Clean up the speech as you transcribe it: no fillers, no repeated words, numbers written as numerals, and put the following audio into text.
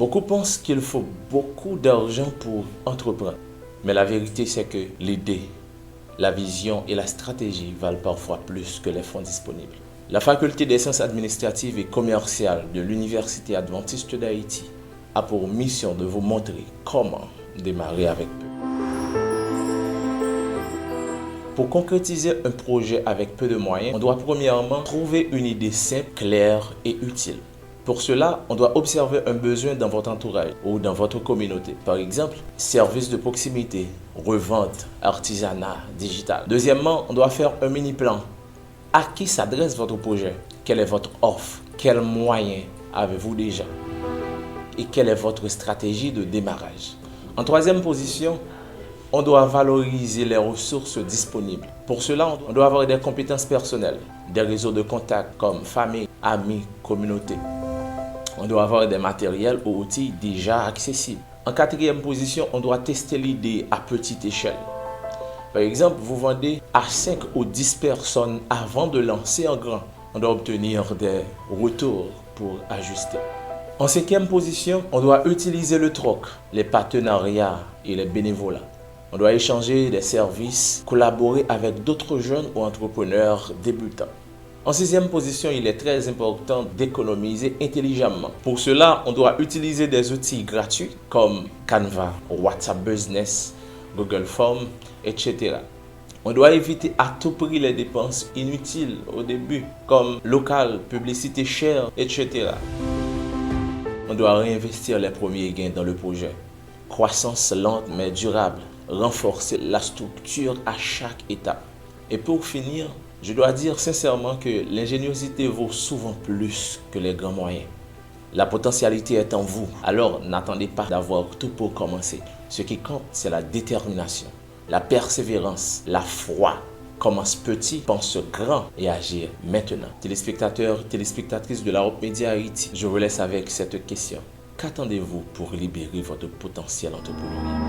Beaucoup pensent qu'il faut beaucoup d'argent pour entreprendre. Mais la vérité, c'est que l'idée, la vision et la stratégie valent parfois plus que les fonds disponibles. La faculté des sciences administratives et commerciales de l'Université adventiste d'Haïti a pour mission de vous montrer comment démarrer avec peu. Pour concrétiser un projet avec peu de moyens, on doit premièrement trouver une idée simple, claire et utile. Pour cela, on doit observer un besoin dans votre entourage ou dans votre communauté. Par exemple, services de proximité, revente, artisanat, digital. Deuxièmement, on doit faire un mini-plan. À qui s'adresse votre projet? Quelle est votre offre? Quels moyens avez-vous déjà? Et quelle est votre stratégie de démarrage? En troisième position, on doit valoriser les ressources disponibles. Pour cela, on doit avoir des compétences personnelles, des réseaux de contacts comme famille, amis, communauté. On doit avoir des matériels ou outils déjà accessibles. En quatrième position, on doit tester l'idée à petite échelle. Par exemple, vous vendez à 5 ou 10 personnes avant de lancer en grand. On doit obtenir des retours pour ajuster. En cinquième position, on doit utiliser le troc, les partenariats et les bénévolats. On doit échanger des services, collaborer avec d'autres jeunes ou entrepreneurs débutants. En sixième position, il est très important d'économiser intelligemment. Pour cela, on doit utiliser des outils gratuits comme Canva, WhatsApp Business, Google Forms, etc. On doit éviter à tout prix les dépenses inutiles au début, comme local, publicité chère, etc. On doit réinvestir les premiers gains dans le projet. Croissance lente mais durable. Renforcer la structure à chaque étape. Et pour finir, je dois dire sincèrement que l'ingéniosité vaut souvent plus que les grands moyens. La potentialité est en vous, alors n'attendez pas d'avoir tout pour commencer. Ce qui compte, c'est la détermination, la persévérance, la foi. Commence petit, pense grand et agir maintenant. Téléspectateurs, téléspectatrices de la Hope Media Haïti, je vous laisse avec cette question. Qu'attendez-vous pour libérer votre potentiel entrepreneurial?